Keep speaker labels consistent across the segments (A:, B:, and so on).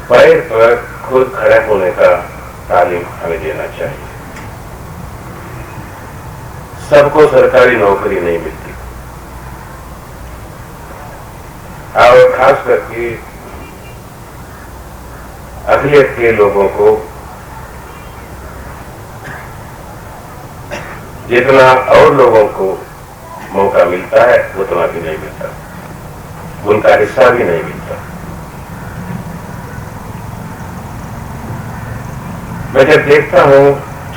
A: पैर पर खुद खड़े होने का तालीम हमें देना चाहिए। सबको सरकारी नौकरी नहीं मिलती, और खास करके अकलियत के लोगों को जितना और लोगों को मौका मिलता है उतना भी नहीं मिलता, उनका हिस्सा भी नहीं मिलता। मैं जब देखता हूं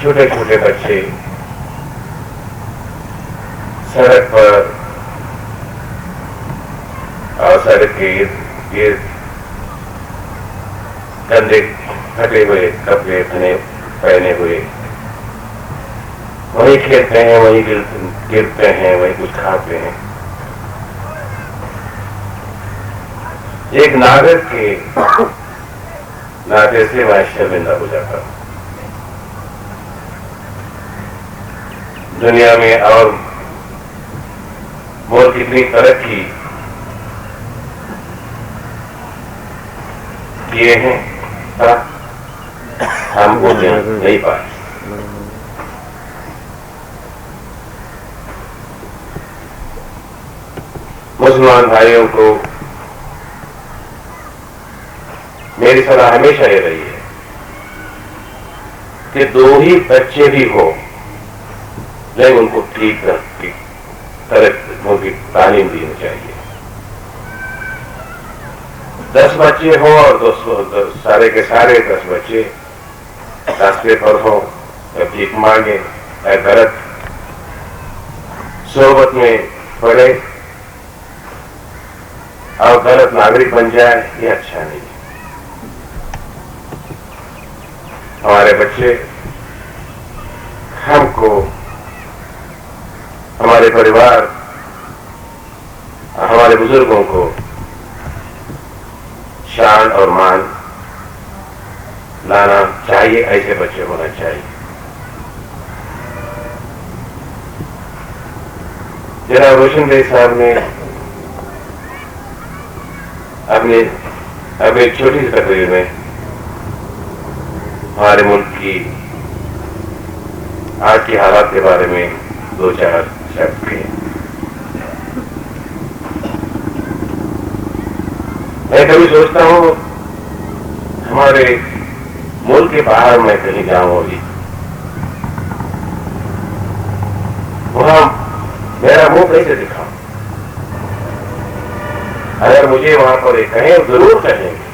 A: छोटे छोटे बच्चे सड़क पर और सड़क के इर्द गंदे फटे हुए कपड़े पहने हुए वहीं खेलते हैं, वहीं गिरते हैं, वहीं कुछ खाते हैं, एक नागरिक के नाते से मैं शर्मिंदा हो जाता हूं। दुनिया में और मुल्क कितनी तरक्की किए हैं, हम वो नहीं पाए। मुसलमान भाइयों को मेरी सलाह हमेशा ये रही है कि दो ही बच्चे भी हो लेकिन उनको ठीक तरह उनकी तालीम देनी चाहिए। 10 बच्चे हो और सारे के सारे 10 बच्चे रास्ते पर हो या भीख मांगे या गलत सोबत में पड़े और गलत नागरिक बन जाए, ये अच्छा नहीं है। हमारे बच्चे हमको, हमारे परिवार, हमारे बुजुर्गों को शान और मान लाना चाहिए, ऐसे बच्चे होना चाहिए। जनाब रोशन भाई साहब ने अपनी छोटी सी तकरीर में हमारे मुल्क की आज की हालात के बारे में 2-4 शब्द कहे। मैं कभी सोचता हूं हमारे मुल्क के बाहर मैं कहीं जाऊं अभी, वहां मेरा मुंह कैसे दिखाऊं? अगर मुझे वहां पर एक कहें, जरूर कहेंगे,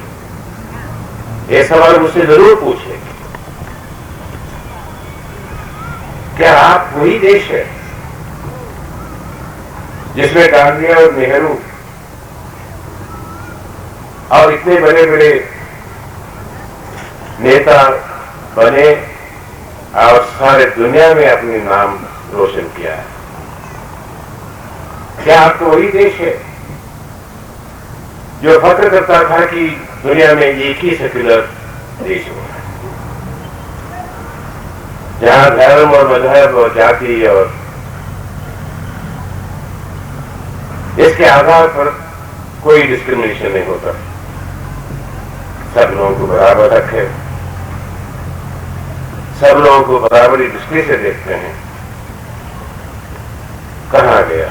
A: ये सवाल मुझसे जरूर पूछेंगे, क्या आप वही देश है जिसमें गांधी और नेहरू और इतने बड़े बड़े नेता बने और सारे दुनिया में अपने नाम रोशन किया है? क्या आपको वही देश है जो फख्र करता था कि दुनिया में एक ही सेक्युलर देश हो, जहां धर्म और मजहब और जाति और इसके आधार पर कोई डिस्क्रिमिनेशन नहीं होता, सब लोगों को बराबर रखे, सब लोगों को बराबरी दृष्टि से देखते हैं? कहां गया,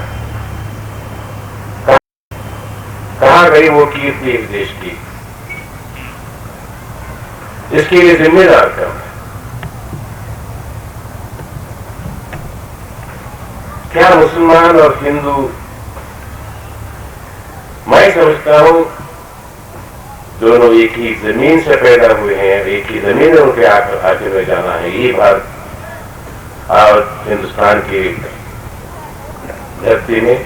A: कहां गई वो कीर्ति इस देश की? इसके लिए जिम्मेदार कौन है? क्या मुसलमान और हिंदू, मैं समझता हूं दोनों एक ही जमीन से पैदा हुए हैं, एक ही जमीन में उनके आखिर में जाना है। ये बात और हिंदुस्तान की धरती में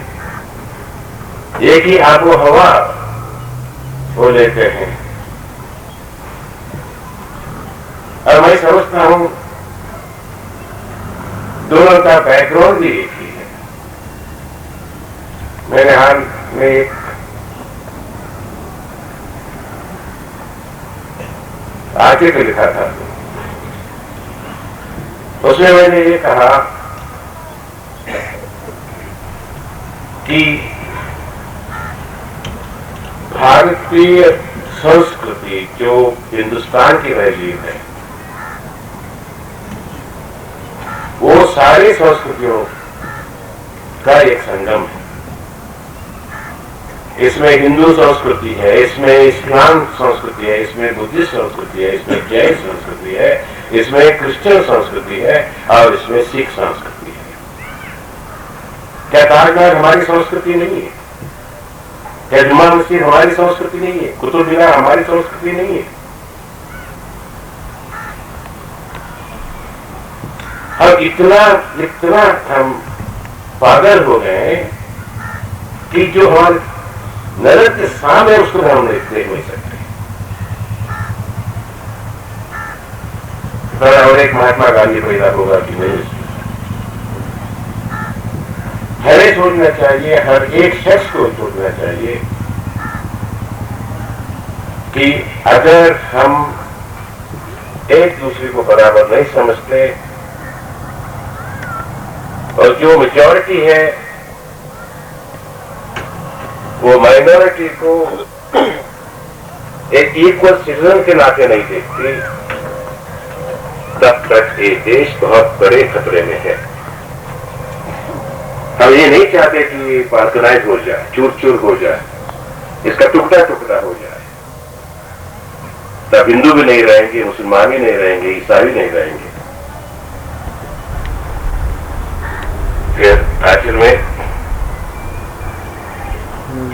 A: एक ही आबो हवा वो लेते हैं, और मैं समझता हूं दोनों का बैकग्राउंड भी एक ही है। मैंने हाल में एक आर्टिकल लिखा था, उसमें मैंने ये कहा कि भारतीय संस्कृति जो हिंदुस्तान की वैल्यू है, वो सारी संस्कृतियों का एक संगम है। इसमें हिंदू संस्कृति है, इसमें इस्लाम संस्कृति है, इसमें बुद्धिस्ट संस्कृति है, इसमें जैन संस्कृति है, इसमें क्रिश्चियन संस्कृति है और इसमें सिख संस्कृति है। क्या ताजमहल हमारी संस्कृति नहीं है? क्या जुम्मा मस्जिद हमारी संस्कृति नहीं है? कुतुब मीनार हमारी संस्कृति नहीं है? हम इतना हम पागल हो गए कि जो हमारे नजर के सामने उसको हम देख नहीं सकते। और एक महात्मा गांधी पैदा होगा कि नहीं, हमें सोचना चाहिए, हर एक शख्स को सोचना चाहिए कि अगर हम एक दूसरे को बराबर नहीं समझते और जो मेजॉरिटी है वो माइनॉरिटी को एक इक्वल सिटीजन के नाते नहीं देखती, तब तक ये देश बहुत बड़े खतरे में है। हम ये नहीं चाहते कि ये पार्कनाइज हो जाए, चूर चूर हो जाए, इसका टुकड़ा टुकड़ा हो जाए। तब हिंदू भी नहीं रहेंगे, मुसलमान भी नहीं रहेंगे, ईसाई भी नहीं रहेंगे। फिर आखिर में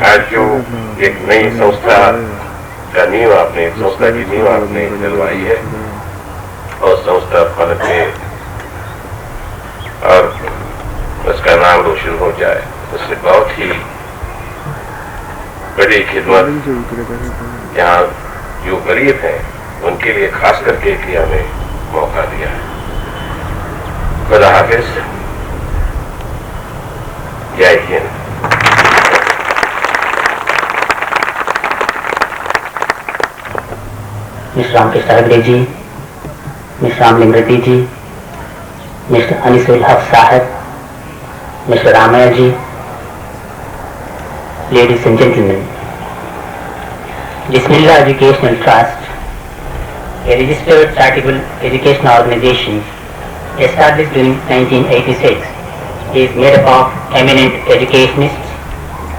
A: आज जो एक नई संस्था का नींव आपने, संस्था की नींव आपने दिलवाई है और संस्था फल पे और उसका नाम रोशन हो जाए, उससे बहुत ही बड़ी खिदमत यहाँ जो गरीब हैं उनके लिए खास करके कि हमें मौका दिया है। खुदा हाफिज, जय Hind.
B: Mr. Ramkrishna Hegde ji, Mr. Ramlimriti ji, Mr. Anisul Haq Sahib, Mr. Ramaya ji, ladies and gentlemen, Bismillah Educational Trust, a registered charitable educational organization established during 1986, is made up of eminent educationists,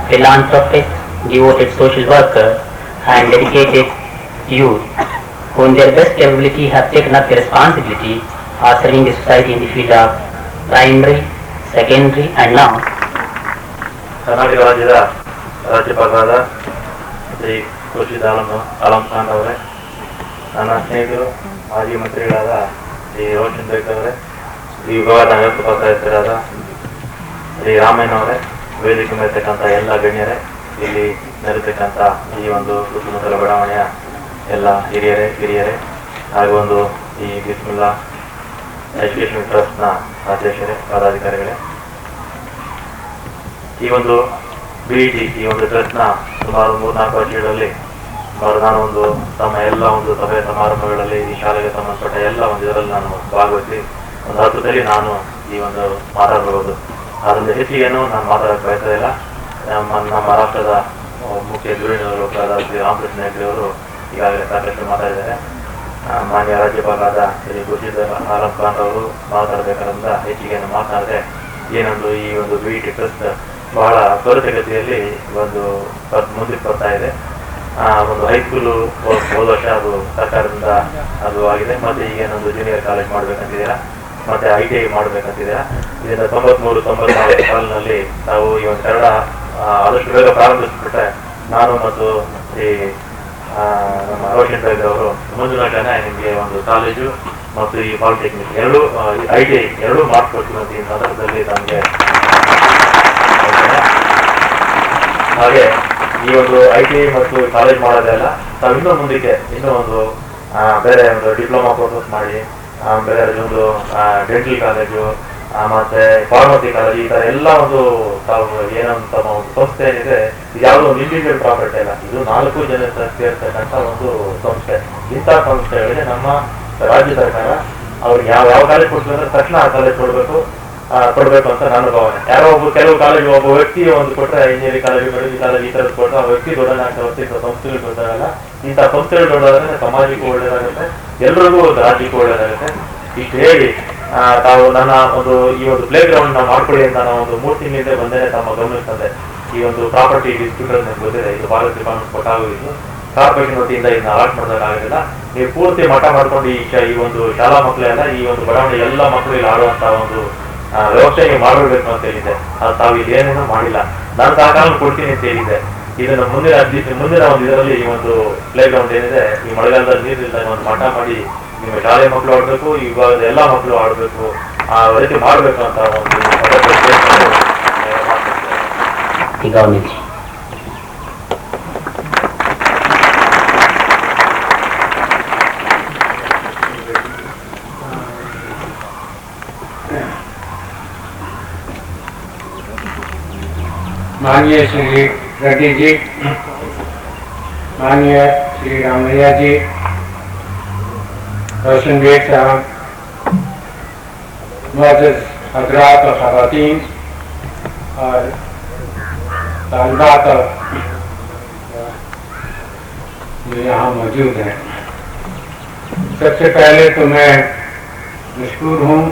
B: philanthropists, devoted social workers, and dedicated youth who in their best ability have taken up the responsibility of serving the society in the field of primary, secondary and now
C: Karnataka ರಾಜ್ಯದ ರಾಜ್ಯಪಾಲರಾದ ಶ್ರೀ ಖುರ್ಷಿದ್ ಆಲಂ ಖಾನ್ ಅವರೇ, ನನ್ನ ಸ್ನೇಹಿತರು ಮಾಜಿ ಮಂತ್ರಿಗಳಾದ ಶ್ರೀ ರೋಷನ್ ಬೇಗ್ ಅವರೇ, ಈ ವಿಭಾಗದ ವ್ಯವಸ್ಥಾಪಕರಾದ ಶ್ರೀ ರಾಮಯ್ಯನವರೇ, ವೇದಿಕೆ ಮೇಲಿರ್ತಕ್ಕಂಥ ಎಲ್ಲ ಗಣ್ಯರೇ, ಇಲ್ಲಿ ನೆರೆತಕ್ಕಂಥ ಈ ಒಂದು ಸುತ್ತಮುತ್ತಲ ಬಡಾವಣೆಯ ಎಲ್ಲ ಹಿರಿಯರೇ ಹಾಗೂ ಒಂದು ಈ ಬಿಸ್ಮಿಲ್ಲಾ ಎಜುಕೇಷನ್ ಟ್ರಸ್ಟ್ನ ಅಧ್ಯಕ್ಷರೇ, ಪದಾಧಿಕಾರಿಗಳೇ, ಈ ಒಂದು BET ಈ ಒಂದು ಟ್ರಸ್ಟ್ನ ಸುಮಾರು 3-4 ವರ್ಷಗಳಲ್ಲಿ ನಾನು ಒಂದು ತಮ್ಮ ಎಲ್ಲ ಒಂದು ಸಭೆ ಸಮಾರಂಭಗಳಲ್ಲಿ ಈ ಶಾಲೆಗೆ ಸಂಬಂಧಪಟ್ಟ ಎಲ್ಲ ಒಂದು ಇದರಲ್ಲಿ ನಾನು ಭಾಗವಹಿಸಿ ಒಂದು ಹಂತದಲ್ಲಿ ನಾನು ಈ ಒಂದು ಮಾತಾಡಬಹುದು. ಅದರಿಂದ ಹೆಚ್ಚಿಗೇನು ನಾನು ಮಾತಾಡೋಕ್ಕೆ ಬಯಸೋದಿಲ್ಲ. ನಮ್ಮ ರಾಷ್ಟ್ರದ ಮುಖ್ಯ ಧುರೀಣರು ಶ್ರೀ ರಾಮಕೃಷ್ಣ ಹೆಗ್ಡೆ ಅವರು ಈಗಾಗಲೇ ಸಾಕಷ್ಟು ಮಾತಾಡಿದ್ದಾರೆ. ಮಾನ್ಯ ರಾಜ್ಯಪಾಲರಾದ ಶ್ರೀ ಖುರ್ಷಿದ್ ಆಲಂ ಖಾನ್ ಅವರು ಮಾತಾಡಬೇಕಾದ್ರಿಂದ ಹೆಚ್ಚಿಗೆ ಮಾತನಾಡಿದೆ. ಏನೊಂದು ಈ ಒಂದು BET ಟ್ರಸ್ಟ್ ಬಹಳ ತ್ವರಿತಗತಿಯಲ್ಲಿ ಒಂದು ಮುಂದಕ್ಕೆ ಬರ್ತಾ ಇದೆ. ಒಂದು ಹೈಸ್ಕೂಲು ಹೋದ ವರ್ಷ ಅದು ಸರ್ಕಾರದಿಂದ ಅದು ಆಗಿದೆ. ಮತ್ತು ಈಗೇನೊಂದು ಜೂನಿಯರ್ ಕಾಲೇಜ್ ಮಾಡಬೇಕಂತಿದ್ದೀರಾ, ಮತ್ತು ITI ಮಾಡಬೇಕಂತಿದ್ದೀರಾ. ಇದರಿಂದ 93-94 ಸಾಲಿನಲ್ಲಿ ನಾವು ಈ ಒಂದು ಕನ್ನಡ ಆದಷ್ಟು ಬೇಗ ಪ್ರಾರಂಭಿಸಿಬಿಟ್ರೆ ನಾನು ಮತ್ತು ಈ ನಮ್ಮ ರೋಷನ್ ಬೇಗ್ ಅವರು ಮುಂದಿನ ನಿಮಗೆ ಒಂದು ಕಾಲೇಜು ಮತ್ತು ಈ ಪಾಲಿಟೆಕ್ನಿಕ್ ಎರಡೂ ITI ಎರಡೂ ಮಾಡಿಕೊಡ್ತೀನಿ ಅಂತ ಈ ಸಂದರ್ಭದಲ್ಲಿ ನಮಗೆ. ಹಾಗೆ ಈ ಒಂದು ITI ಮತ್ತು ಕಾಲೇಜ್ ಮಾಡೋದೆಲ್ಲ ನಾವು ಇನ್ನೂ ಮುಂದಕ್ಕೆ ಇನ್ನೂ ಒಂದು ಬೇರೆ ಒಂದು ಡಿಪ್ಲೊಮಾ ಕೋರ್ಸಸ್ ಮಾಡಿ ಬೇರೆ ಒಂದು ಡೆಂಟಲ್ ಕಾಲೇಜು ಮತ್ತೆ ಫಾರ್ಮಸಿ ಕಾಲೇಜ್ ಈ ಥರ ಎಲ್ಲ ಒಂದು ತಾವು ಏನೋ ತಮ್ಮ ಒಂದು ಸಂಸ್ಥೆ ಏನಿದೆ, ಇದು ಯಾವುದೋ ಒಂದು ಇಂಡಿವಿಜುವಲ್ ಪ್ರಾಪರ್ಟಿ ಅಲ್ಲ, ಇದು 4 ಜನ ಸೇರ್ತಕ್ಕಂಥ ಒಂದು ಸಂಸ್ಥೆ. ಇಂಥ ಸಂಸ್ಥೆಗಳಿಗೆ ನಮ್ಮ ರಾಜ್ಯ ಸರ್ಕಾರ ಅವ್ರಿಗೆ ಯಾವ ಕಾಲೇಜ್ ಕೊಡ್ಬೇಕು ಅಂದ್ರೆ ತಕ್ಷಣ ಆ ಕಾಲೇಜ್ ಕೊಡಬೇಕು. ಕೊಡಬೇಕು ಅಂತ ನನ್ನ ಭಾವನೆ. ಯಾರೋ ಕೆಲವು ಕಾಲೇಜ್ ಒಬ್ಬ ವ್ಯಕ್ತಿ ಒಂದು ಕೊಟ್ಟರೆ, ಇಂಜಿನಿಯರಿಂಗ್ ಕಾಲೇಜು, ಮೆಡಿಕಲ್ ಕಾಲೇಜ್ ಈ ಥರದ್ದು ಕೊಟ್ಟರೆ ಆ ವ್ಯಕ್ತಿ ದೊಡ್ಡನಾಗ್ತಾ ಹೋಗ್ತಾ ಇಂಥ ಸಂಸ್ಥೆಗಳು ದೊಡ್ಡದಾಗಲ್ಲ. ಇಂಥ ಸಂಸ್ಥೆಗಳು ದೊಡ್ಡದಾದ್ರೆ ಸಮಾಜಕ್ಕೂ ಒಳ್ಳೇದಾಗುತ್ತೆ, ಎಲ್ರಿಗೂ ರಾಜ್ಯಕ್ಕೂ ಒಳ್ಳೇದಾಗುತ್ತೆ. ಇಷ್ಟು ಹೇಳಿ ತಾವು ನನ್ನ ಈ ಒಂದು ಪ್ಲೇ ಗ್ರೌಂಡ್ ನಾವು ಮಾಡ್ಕೊಳ್ಳಿ ಅಂತ ನಾವು ಒಂದು 3 ತಿಂಗಳಿಂದ ಬಂದೇ ತಮ್ಮ ಗಮನಿಸ್ತಂದೆ. ಈ ಒಂದು ಪ್ರಾಪರ್ಟಿ ಡಿಸ್ಪ್ಯೂಟ್ ನನಗೆ ಗೊತ್ತಿದೆ, ಇದು ಭಾರತ ಡಿಪಾರ್ಟ್ಮೆಂಟ್ ಕೊಟ್ಟಾಗೋದು ಕಾರ್ಪೊರೇಷನ್ ವತಿಯಿಂದ ಇದನ್ನ ಅಲಾಟ್ ಮಾಡೋದಾಗೋದಿಲ್ಲ. ನೀವು ಪೂರ್ತಿ ಮಠ ಮಾಡ್ಕೊಂಡು ಈ ಒಂದು ಶಾಲಾ ಮಕ್ಕಳೆಲ್ಲ, ಈ ಒಂದು ಬಡಾವಣೆ ಎಲ್ಲ ಮಕ್ಕಳು ಇಲ್ಲಿ ಆಡುವಂತ ಒಂದು ವ್ಯವಸ್ಥೆ ನೀವು ಮಾಡಬೇಕು ಅಂತ ಹೇಳಿದ್ದೆ. ಅದು ತಾವು ಇಲ್ಲಿ ಏನೇನೋ ಮಾಡಿಲ್ಲ. ನಾನು ಸಹಕಾರ ಕೊಡ್ತೀನಿ ಅಂತ ಹೇಳಿದ್ದೆ. ಇದನ್ನು ಮುಂದಿನ ಒಂದು ಇದರಲ್ಲಿ ಈ ಒಂದು ಪ್ಲೇ ಗ್ರೌಂಡ್ ಏನಿದೆ, ಈ ಮಳೆಗಾಲದಲ್ಲಿ ನೀರಿಲ್ದಾಗ ಒಂದು ಮಠ ಮಾಡಿ ನಿಮ್ಮ ಶಾಲೆ ಮಕ್ಕಳು ಆಡಬೇಕು, ಇವಾಗ ಎಲ್ಲ ಮಕ್ಕಳು ಆಡಬೇಕು, ಆ ರೀತಿ ಮಾಡಬೇಕು ಅಂತ ಒಂದು
D: माननीय श्री रेड्डी जी, माननीय श्री रामैया जी, रोशन बेग साहब, मुअज़्ज़िज़ हज़रात और ख़वातीन और तालिबात जो यहाँ मौजूद हैं, सबसे पहले तो मैं मशकूर हूँ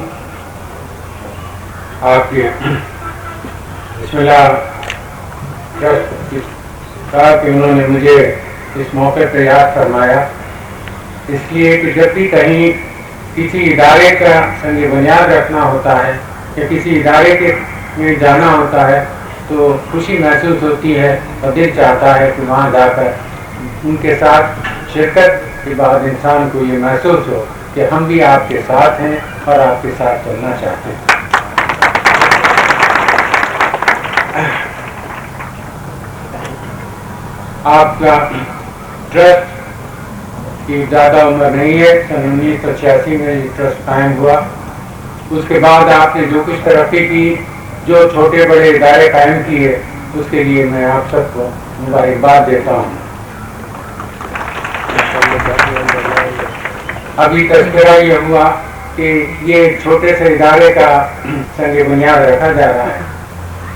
D: आपके बिस्मिल्लाह कहा कि उन्होंने मुझे इस मौके पर याद फरमाया, इसलिए कि जब भी कहीं किसी इदारे का संग बुनियाद रखना होता है या किसी इदारे के में जाना होता है तो खुशी महसूस होती है और दिल चाहता है कि वहाँ जाकर उनके साथ शिरकत के बाद इंसान को ये महसूस हो कि हम भी आपके साथ हैं और आपके साथ चलना चाहते हैं। आपका ट्रस्ट की ज़्यादा उम्र नहीं है, सन 1986 में ये ट्रस्ट कायम हुआ। उसके बाद आपने जो कुछ तरक्की की, जो छोटे बड़े इदारे कायम किए, उसके लिए मैं आप सबको मुबारकबाद देता हूँ। अभी तस्करा ये हुआ कि ये छोटे से इदारे का संग बुनियाद रखा जा रहा है।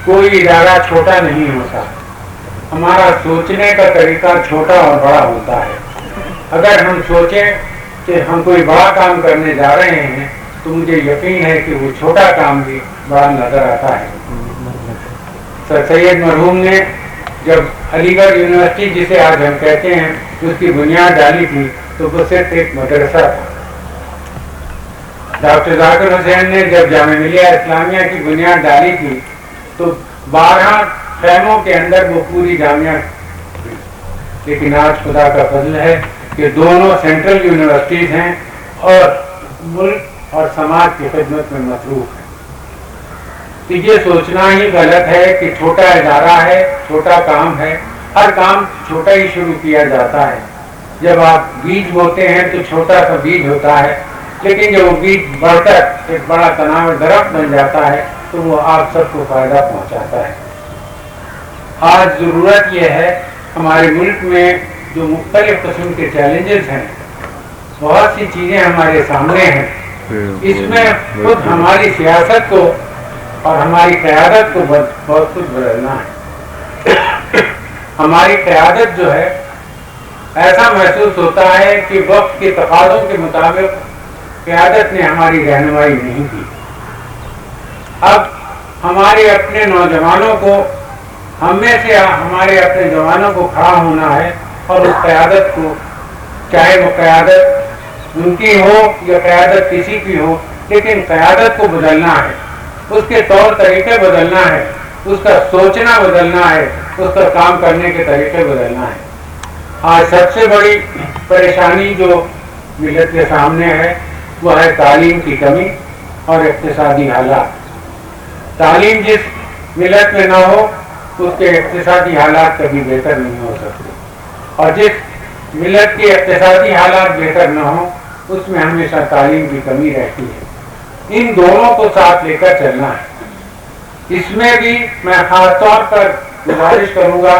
D: कोई इदारा छोटा नहीं होता, हमारा सोचने का तरीका छोटा और बड़ा होता है। अगर हम सोचें कि हम कोई बड़ा काम करने जा रहे हैं तो मुझे यकीन है कि वो छोटा काम भी बड़ा नजर आता है। सर सैयद मरहूम ने जब अलीगढ़ यूनिवर्सिटी जिसे आज हम कहते हैं उसकी बुनियाद डाली थी तो वो सिर्फ एक मदरसा था। डॉक्टर जाकिर हुसैन ने जब जामिया मिलिया इस्लामिया की बुनियाद डाली थी तो 12 खैमों के अंदर वो पूरी जामिया, लेकिन आज खुदा का फजल है कि दोनों सेंट्रल यूनिवर्सिटीज हैं और मुल्क और समाज की खिदमत में मसरूफ है। तो ये सोचना ही गलत है कि छोटा इदारा है, छोटा काम है। हर काम छोटा ही शुरू किया जाता है। जब आप बीज बोते हैं तो छोटा सा बीज होता है, लेकिन जब वो बीज बढ़कर एक बड़ा तनाव दरख्त बन जाता है तो वो आप सबको फायदा पहुंचाता है। आज ज़रूरत यह है, हमारे मुल्क में जो मुख्तलिफ किस्म के चैलेंजेस हैं, बहुत सी चीज़ें हमारे सामने हैं, इसमें खुद हमारी सियासत को और हमारी क़यादत को बहुत कुछ बदलना है। हमारी क़यादत जो है, ऐसा महसूस होता है कि वक्त के तकाज़ों के मुताबिक क़यादत ने हमारी रहनुमाई नहीं की। अब हमारे अपने नौजवानों को, हम में से हमारे अपने जवानों को खड़ा होना है और उस क़यादत को, चाहे वो क़यादत उनकी हो या क़यादत किसी की हो, लेकिन क़यादत को बदलना है, उसके तौर तरीके बदलना है, उसका सोचना बदलना है, उसका काम करने के तरीके बदलना है। आज सबसे बड़ी परेशानी जो मिलत के सामने है वो है तालीम की कमी और इक़्तिसादी हालात। तालीम जिस मिलत में ना हो उसके इक़्तिसादी हालात कभी बेहतर नहीं हो सकते, और जिस मिलत के इक़्तिसादी हालात बेहतर न हो उसमें हमेशा तालीम की कमी रहती है। इन दोनों को साथ लेकर चलना है। इसमें भी मैं खास तौर पर गुजारिश करूँगा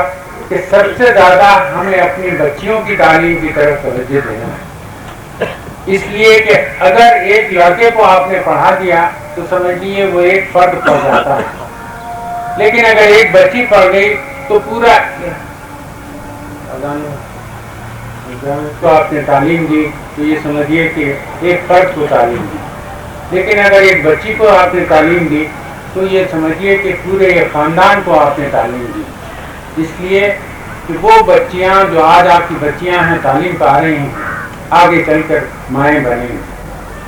D: कि सबसे ज़्यादा हमें अपनी बच्चियों की तालीम की तरफ तवज्जो देना है। اس لیے کہ اگر ایک لڑکے کو آپ نے پڑھا دیا تو سمجھ لیجیے وہ ایک فرد پڑ جاتا ہے، لیکن اگر ایک بچی پڑھ گئی تو پورا تو آپ نے تعلیم دی تو یہ سمجھیے کہ ایک فرد کو تعلیم دی، لیکن اگر ایک بچی کو آپ نے تعلیم دی تو یہ سمجھیے کہ پورے ایک خاندان کو آپ نے تعلیم دی۔ اس لیے کہ وہ بچیاں جو آج آپ کی بچیاں ہیں تعلیم پا رہی ہیں، آگے چل کر مائیں بنیں گی،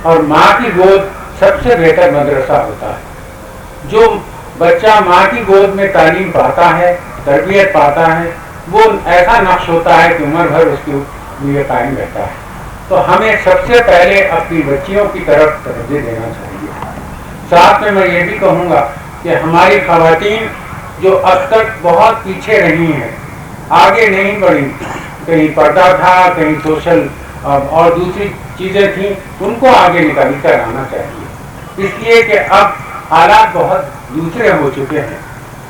D: اور ماں کی گود سب سے بہتر مدرسہ ہوتا ہے۔ جو بچہ ماں کی گود میں تعلیم پاتا ہے، تربیت پاتا ہے، وہ ایسا نقش ہوتا ہے کہ عمر بھر اس کے لیے قائم رہتا ہے۔ تو ہمیں سب سے پہلے اپنی بچیوں کی طرف توجہ دینا چاہیے۔ ساتھ میں میں یہ بھی کہوں گا کہ ہماری خواتین جو اب تک بہت پیچھے رہی ہیں، آگے نہیں بڑھی، کہیں پردہ تھا، کہیں سوشل اور دوسری چیزیں تھیں، ان کو آگے نکال کر آنا چاہیے، اس لیے کہ اب حالات بہت دوسرے ہو چکے ہیں۔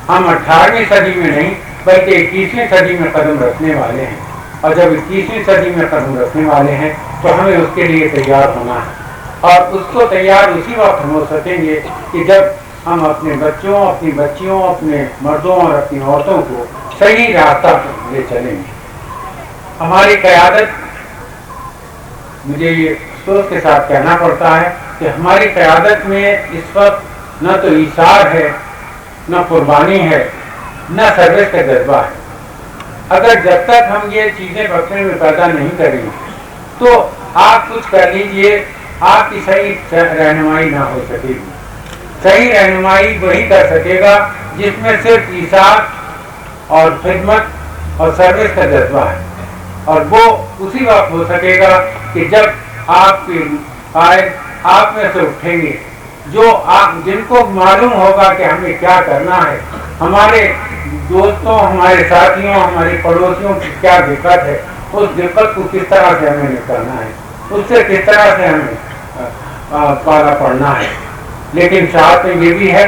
D: ہم 18ویں صدی میں نہیں بلکہ 21ویں صدی میں قدم رکھنے والے ہیں، اور جب 21ویں صدی میں قدم رکھنے والے ہیں تو ہمیں اس کے لیے تیار ہونا ہے، اور اس کو تیار اسی وقت ہم ہو سکیں گے کہ جب ہم اپنے بچوں، اپنی بچیوں، اپنے مردوں اور اپنی عورتوں کو صحیح راستہ لے چلیں گے۔ ہماری قیادت، مجھے یہ افسوس کے ساتھ کہنا پڑتا ہے کہ ہماری قیادت میں اس وقت نہ تو ایثار ہے، نہ قربانی ہے، نہ سروس کا جذبہ ہے۔ اگر جب تک ہم یہ چیزیں بخشنے میں پیدا نہیں کریں گے تو آپ کچھ کر لیجئے، آپ کی صحیح رہنمائی نہ ہو سکے گی۔ صحیح رہنمائی وہی کر سکے گا جس میں صرف ایثار اور خدمت اور سروس کا جذبہ ہے، اور وہ اسی وقت ہو سکے گا کہ جب آپ کے قائد آپ میں سے اٹھیں گے، جن کو معلوم ہوگا کہ ہمیں کیا کرنا ہے، ہمارے دوستوں، ہمارے ساتھیوں، ہمارے پڑوسیوں کی کیا دقت ہے، اس دقت کو کس طرح سے ہمیں نکالنا ہے، اس سے کس طرح سے ہمیں پالا پڑنا ہے۔ لیکن ساتھ میں یہ بھی ہے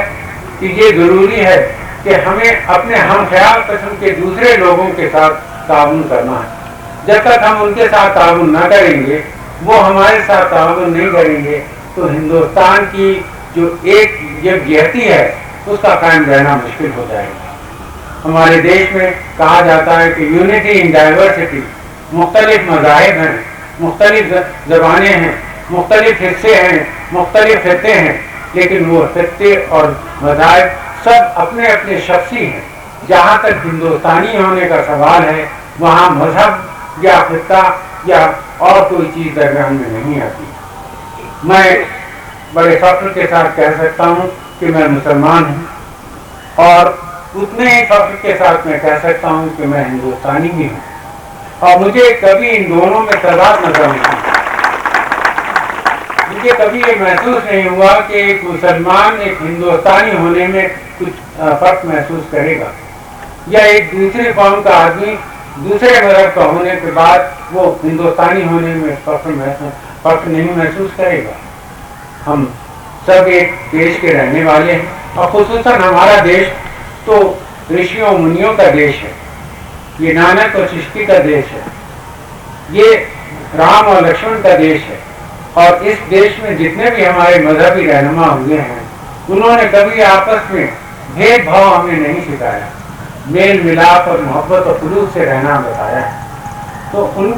D: کہ یہ ضروری ہے کہ ہمیں اپنے ہم خیال قسم کے دوسرے لوگوں کے ساتھ تعاون کرنا ہے۔ جب تک ہم ان کے ساتھ تعاون نہ کریں گے، وہ ہمارے ساتھ تعاون نہیں کریں گے، تو ہندوستان کی جو ایک یکجہتی ہے اس کا قائم رہنا مشکل ہو جائے گا۔ ہمارے دیش میں کہا جاتا ہے کہ یونٹی ان ڈائیورسٹی، مختلف مذاہب ہیں، مختلف زبانیں ہیں، مختلف حصے ہیں، مختلف خطے ہیں، لیکن وہ خطے اور مذاہب سب اپنے اپنے شخصی ہیں۔ جہاں تک ہندوستانی ہونے کا سوال ہے وہاں مذہب یا خطہ یا اور کوئی چیز درمیان میں نہیں آتی۔ میں بڑے فخر کے ساتھ کہہ سکتا ہوں کہ میں مسلمان ہوں، اور اتنے ہی فخر کے ساتھ میں کہہ سکتا ہوں کہ میں ہندوستانی بھی ہوں، اور مجھے کبھی ان دونوں میں تضاد نظر نہیں آتا۔ مجھے کبھی یہ محسوس نہیں ہوا کہ ایک مسلمان ایک ہندوستانی ہونے میں کچھ فرق محسوس کرے گا، یا ایک دوسرے قوم کا آدمی دوسرے مذہب کا ہونے کے بعد وہ ہندوستانی ہونے میں فرق نہیں محسوس کرے گا۔ ہم سب ایک دیش کے رہنے والے ہیں، اور خصوصاً ہمارا دیش تو رشیوں منیوں کا دیش ہے، یہ نانک اور چشتی کا دیش ہے، یہ رام اور لکشمن کا دیش ہے، اور اس دیش میں جتنے بھی ہمارے مذہبی رہنما ہوئے ہیں انہوں نے کبھی آپس میں بھید بھاؤ ہمیں نہیں سکھایا، میل ملاپ اور محبت اور خلوص سے رہنا بتایا ہے۔ تو ان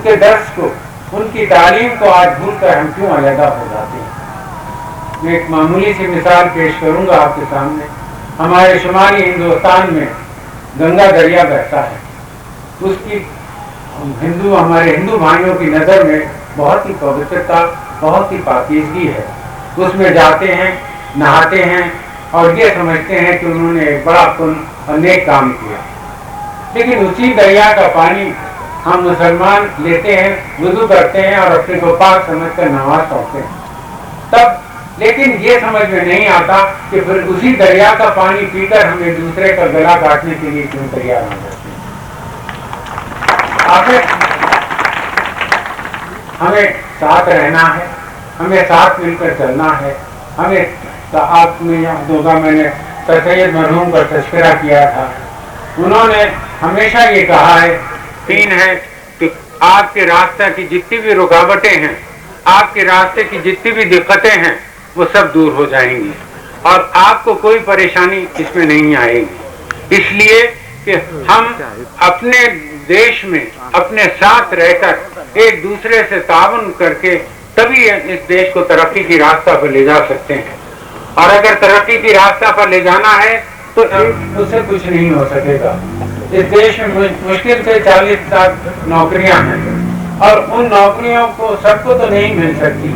D: کے درس کو، ان کی تعلیم کو آج بھول کر ہم کیوں علیحدہ ہو جاتے ہیں؟ میں ایک معمولی سی مثال پیش کروں گا آپ کے سامنے۔ ہمارے شمالی ہندوستان میں گنگا دریا بہتا ہے، اس کی ہمارے ہندو بھائیوں کی نظر میں بہت ہی پوترتا، بہت ہی پاکیزگی ہے۔ اس میں جاتے ہیں، نہاتے ہیں، اور یہ سمجھتے ہیں کہ انہوں نے ایک بڑا اور نیک کام کیا۔ لیکن اسی دریا کا پانی ہم مسلمان لیتے ہیں، وضو کرتے ہیں اور اپنے کو پاک سمجھ کر نماز پڑھتے ہیں، لیکن یہ سمجھ میں نہیں آتا کہ پھر اسی دریا کا پانی پی کر ہمیں دوسرے کا گلا کاٹنے کے لیے کیوں تیار ہو جاتے ہیں۔ آخر ہمیں ساتھ رہنا ہے، ہمیں ساتھ مل کر چلنا ہے۔ ہمیں آپ میں یاد ہوگا میں نے سر سید مرحوم کا تذکرہ کیا تھا، انہوں نے ہمیشہ یہ کہا ہے، تین ہے کہ आपके रास्ते की जितनी भी रुकावटें हैं, आपके रास्ते की जितनी भी दिक्कतें हैं, वो सब दूर हो जाएंगी और आपको कोई परेशानी इसमें नहीं आएगी। इसलिए कि हम अपने देश में अपने साथ रहकर एक दूसरे से ताउन करके तभी इस देश को तरक्की की रास्ता पर ले जा सकते हैं। और अगर तरक्की की रास्ता पर ले जाना है तो उससे कुछ नहीं हो सकेगा। इस देश में मुश्किल से 40 लाख नौकरियां हैं और उन नौकरियों को सबको तो नहीं मिल सकती।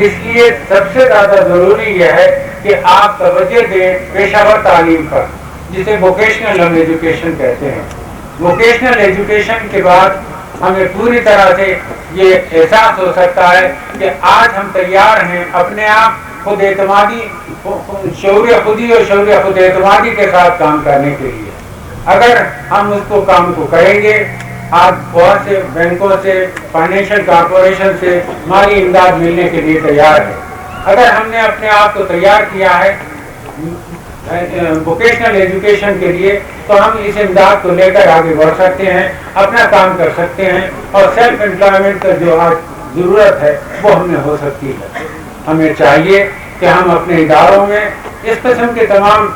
D: इसलिए सबसे ज्यादा जरूरी यह है कि आप तवज्जो दें पेशावर तालीम पर, जिसे वोकेशनल एजुकेशन कहते हैं। वोकेशनल एजुकेशन के बाद हमें पूरी तरह से ये एहसास हो सकता है कि आज हम तैयार हैं अपने आप खुद एतमादी, शौर्य खुदी और शौर्य खुद एतमादी के साथ काम करने के लिए। अगर हम उसको काम को करेंगे, आज बहुत से बैंकों से, फाइनेंशियल कॉर्पोरेशन से माली इमदाद मिलने के लिए तैयार है। अगर हमने अपने आप को तैयार किया है वोकेशनल एजुकेशन के लिए, तो हम इस इमदाद को लेकर आगे बढ़ सकते हैं, अपना काम कर सकते हैं और सेल्फ एम्प्लॉयमेंट का जो आज ज़रूरत है वो हमें हो सकती है। हमें चाहिए कि हम अपने इदारों में इस किस्म के तमाम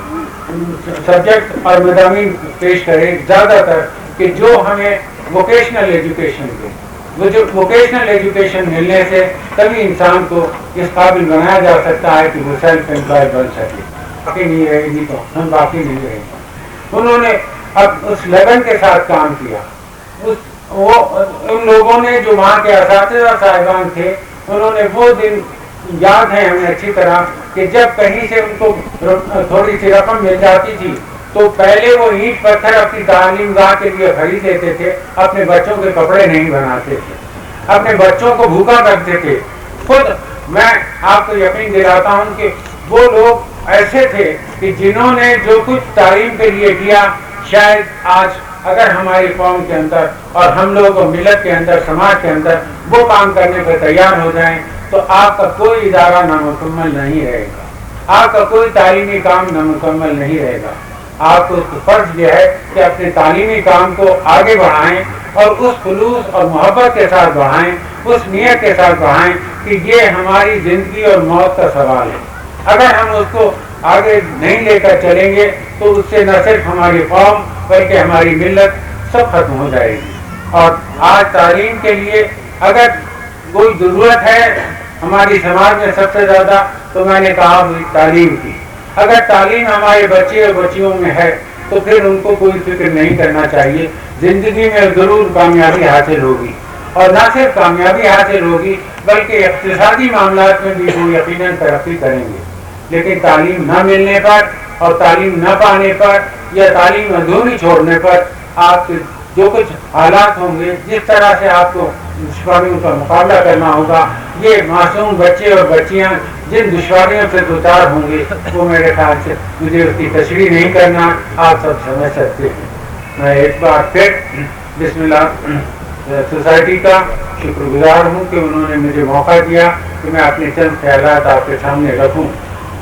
D: सब्जेक्ट और मज़ामीन पेश करें, ज़्यादातर कि जो हमें वोकेशनल एजुकेशन के, वो जो वोकेशनल एजुकेशन मिलने से तभी इंसान को इस काबिल बनाया जा सकता है कि वो सेल्फ एम्प्लॉय बन सके। बाकी नहीं रहेगी तो हम बाकी नहीं रहेंगे। उन्होंने अब उस लगन के साथ काम किया। उन लोगों ने जो वहाँ के असातिज़ा साहिबान थे, उन्होंने वो दिन याद है हमें अच्छी तरह कि जब कहीं से उनको थोड़ी सी रकम मिल जाती थी तो पहले वो ईंट पत्थर अपनी तालीमगाह के लिए खरीद लेते थे, अपने बच्चों के कपड़े नहीं बनाते थे, अपने बच्चों को भूखा रखते थे। खुद मैं आपको यकीन दिलाता हूँ कि वो लोग ऐसे थे कि जिन्होंने जो कुछ तालीम के लिए किया, शायद आज अगर हमारी कौम के अंदर और हम लोग मिलत के अंदर, समाज के अंदर वो काम करने पर तैयार हो जाएं तो आपका कोई इदारा नामुकम्मल नहीं रहेगा, आपका कोई तालीमी काम नामुकम्मल नहीं रहेगा। आपको फर्ज यह है कि अपने तालीमी काम को आगे बढ़ाएं और उस खुलूस और मोहब्बत के साथ बढ़ाएं, उस नियत के साथ बढ़ाएं कि ये हमारी ज़िंदगी और मौत का सवाल है। अगर हम उसको आगे नहीं लेकर चलेंगे तो उससे न सिर्फ हमारी कौम बल्कि हमारी मिल्लत सब खत्म हो जाएगी। और आज तालीम के लिए अगर कोई ज़रूरत है हमारी समाज में सबसे ज़्यादा, तो मैंने कहा हुई तालीम की। अगर तालीम हमारे बच्चे और बच्चियों में है तो फिर उनको कोई फिक्र नहीं करना चाहिए, ज़िंदगी में ज़रूर कामयाबी हासिल होगी। और न सिर्फ कामयाबी हासिल होगी बल्कि इक़्तिसादी मामलात में भी वो यकीनन तरक्की करेंगे। लेकिन तालीम न मिलने पर और तालीम न पाने पर या तालीम अधूरी छोड़ने पर आपके जो कुछ हालात होंगे, जिस तरह से आपको दुश्वारियों का मुकाबला करना होगा, ये मासूम बच्चे और बच्चियां जिन दुश्वारियों से दोचार होंगे वो मेरे ख्याल से मुझे उसकी तशरीह नहीं करना, आप सब समझ सकते हैं। मैं एक बार फिर बिस्मिल्लाह सोसाइटी का शुक्रगुजार हूँ कि उन्होंने मुझे मौका दिया कि मैं अपने चंद ख्यालात आपके सामने रखूँ।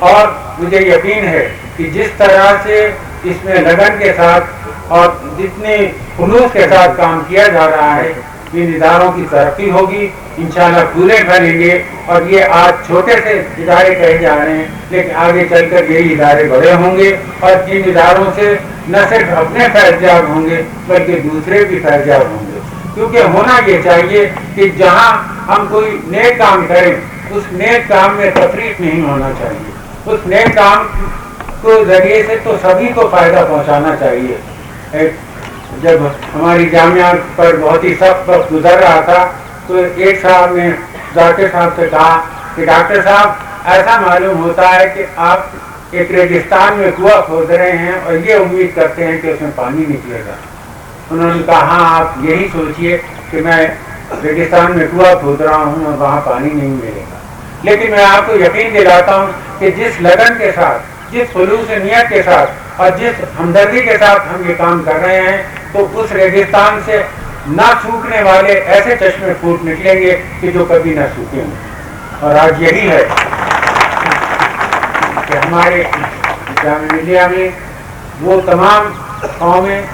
D: और मुझे यकीन है कि जिस तरह से इसमें लगन के साथ और जितने खुलूस के साथ काम किया जा रहा है, इन इदारों की तरक्की होगी, इंशाल्लाह पूरे करेंगे। और ये आज छोटे से इदारे कहे जा रहे हैं, लेकिन आगे चलकर यही इदारे बड़े होंगे और जिन इदारों से न सिर्फ अपने फैज़याब होंगे बल्कि दूसरे भी फैज़याब होंगे। क्योंकि होना ये चाहिए कि जहाँ हम कोई नेक काम करें उस नेक काम में तफरीक नहीं होना चाहिए, उस नेक काम को जरिए से तो सभी को फ़ायदा पहुँचाना चाहिए। जब हमारी जामिया पर बहुत ही सख्त वक्त गुजर रहा था तो एक साहब ने डॉक्टर साहब से कहा कि डॉक्टर साहब, ऐसा मालूम होता है कि आप एक रेगिस्तान में कुआं खोद रहे हैं और ये उम्मीद करते हैं कि उसमें पानी निकलेगा। उन्होंने कहा, हाँ, आप यही सोचिए कि मैं रेगिस्तान में कुआं खोद रहा हूँ और वहाँ पानी नहीं मिलेगा। लेकिन मैं आपको यकीन दिलाता हूँ कि जिस लगन के साथ, जिस खुलूस नियत के साथ और जिस हमदर्दी के साथ हम ये काम कर रहे हैं तो उस रेगिस्तान से ना सूखने वाले ऐसे चश्मे फूट निकलेंगे कि जो कभी ना सूखेंगे। और आज यही है कि हमारे जामिया मिलिया में वो तमाम कौमें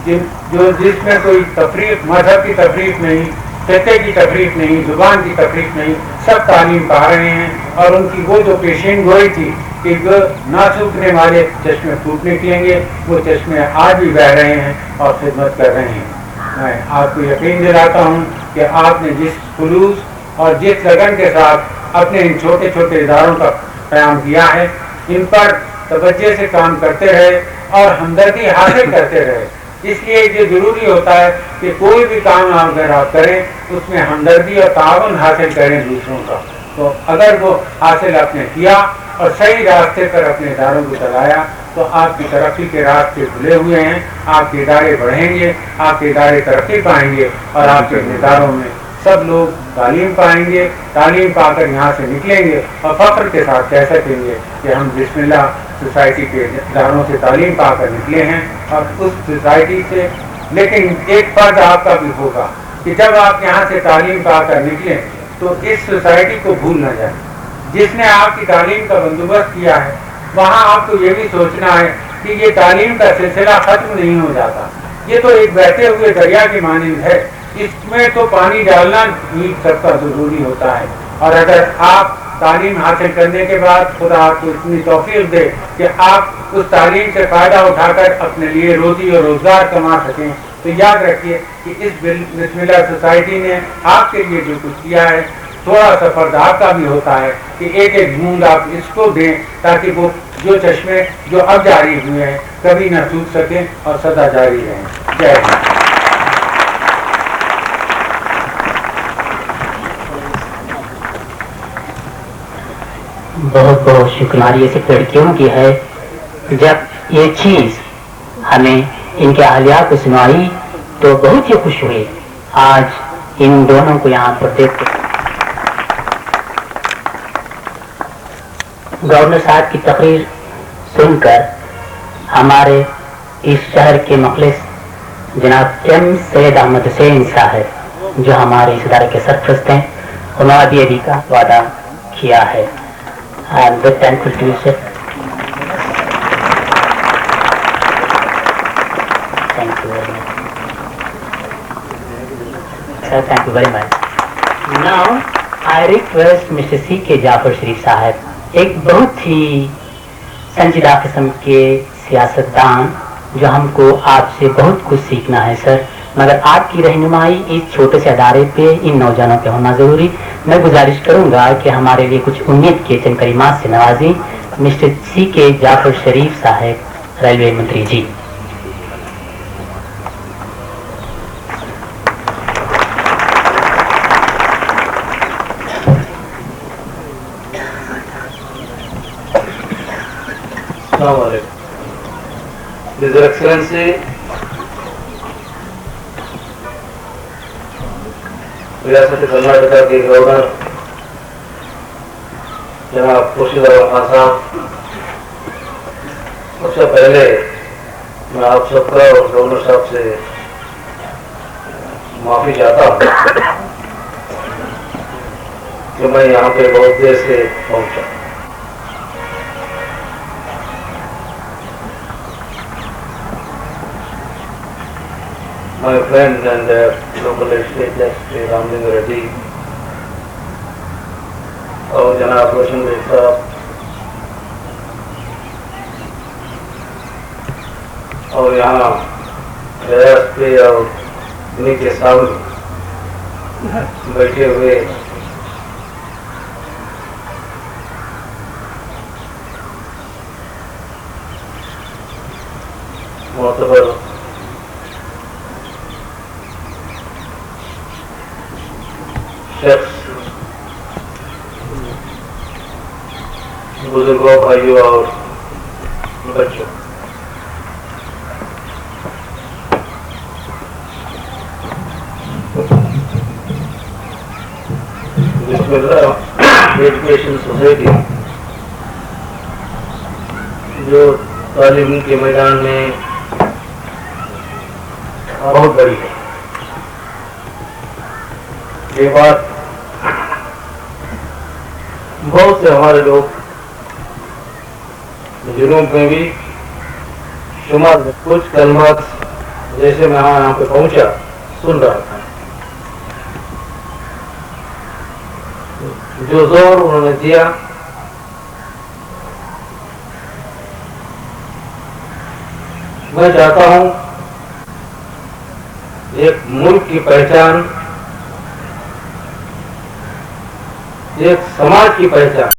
D: जिसमें कोई तफरीक, मजहब की तफरीक नहीं, चचे की तकलीफ नहीं, जुबान की तकलीफ नहीं, सब तालीम पा रहे हैं। और उनकी वो जो पेशेंट गोई थी कि जो ना सूखने वाले चश्मे फूट निकलेंगे, वो चश्मे आज भी बह रहे हैं और खिदमत कर रहे हैं। मैं आपको यकीन दिलाता हूँ कि आपने जिस खुलूस और जिस लगन के साथ अपने इन छोटे छोटे इदारों का क़याम किया है, इन पर तवज्जो से काम करते रहे और हमदर्दी हासिल करते रहे। इसलिए ये ज़रूरी होता है कि कोई भी काम अगर आप करें उसमें हमदर्दी और ताउन हासिल करें दूसरों का। तो अगर वो हासिल आपने किया और सही रास्ते पर अपने इदारों को चलाया तो आपकी तरक्की के रास्ते खुले हुए हैं, आपके इदारे बढ़ेंगे, आपके इदारे तरक्की पाएंगे और आपके इदारों में सब लोग तालीम पाएंगे, तालीम पाकर यहाँ से निकलेंगे और फख्र के साथ कह सकेंगे कि हम बिस्मिल्लाह सोसाइटी के इदारों से तालीम पाकर निकले हैं। और उस सोसाइटी से लेकिन एक फर्ज आपका भी होगा कि जब आप यहाँ से तालीम पाकर निकलें तो इस सोसाइटी को भूल न जाए। जिसने आपकी तालीम का बंदोबस्त किया है वहाँ आपको ये भी सोचना है कि ये तालीम का सिलसिला खत्म नहीं हो जाता, ये तो एक बहते हुए दरिया की मानिंद है, इसमें तो पानी डालना ही सबका जरूरी होता है। और अगर आप तालीम हासिल करने के बाद खुदा आपको इतनी तौफीक दे कि आप उस तालीम से फ़ायदा उठाकर अपने लिए रोज़ी और रोज़गार कमा सकें, तो याद रखिए कि इस बिस्मिल्लाह सोसाइटी ने आपके लिए जो कुछ किया है थोड़ा सा फर्ज आपका भी होता है कि एक एक बूंद आप इसको दें ताकि वो जो चश्मे जो अब जारी हुए हैं कभी न सूख सकें और सदा जारी रहें। जय हिंद।
B: बहुत बहुत शुक्रिया सिर्फ लड़कियों की है। जब ये चीज़ हमें इनके अहलिया को सुनाई तो बहुत ही खुश हुए। आज इन दोनों को यहाँ पर देख गवर्नर साहब की तकरीर सुनकर हमारे इस शहर के मुखलिस जनाब एम सैयद अहमद हुसैन साहब जो हमारे इस इदारे के सरपरस्त हैं, उन्होंने अभी का वादा किया है। I am very thankful to you, sir. Thank you very much. Sir, thank you very much. Now, I request Mr. C.K. Jafar शरीफ साहब, एक बहुत ही संजीदा किस्म के सियासतदान जो हमको आपसे बहुत कुछ सीखना है सर, मगर आपकी रहनुमाई इस छोटे से अदारे पे इन नौजवानों पे होना ज़रूरी। मैं गुजारिश करूंगा कि हमारे लिए कुछ उम्मीद के चंद कलिमात से नवाजी मिस्टर C.K. जाफर शरीफ साहब, रेलवे मंत्री जी।
C: His Excellency रियासत कर्नाटका के गवर्नर जनाब खुर्शीद खान साहब, सबसे पहले मैं आप सबका और गवर्नर साहब से माफी चाहता हूँ कि मैं यहाँ पे बहुत देर से पहुँचा। My friend and local state Secretary Ramlinger Reddy और जनाब रोशन बेग साहब और यहाँ रियासत पे और इन्हीं के सामने बैठे हुए मोतबर शख्स, बुजुर्गों, भाइयों और बच्चों, एजुकेशन सोसाइटी जो तालीम के मैदान में बहुत बड़ी है, ये बात बहुत से हमारे लोग जुनूब में भी शुमार कुछ कलमात जैसे मैं यहाँ पे पहुंचा सुन रहा था।
E: जो जोर उन्होंने दिया, मैं चाहता हूं एक मुल्क की पहचान, एक समाज की पहचान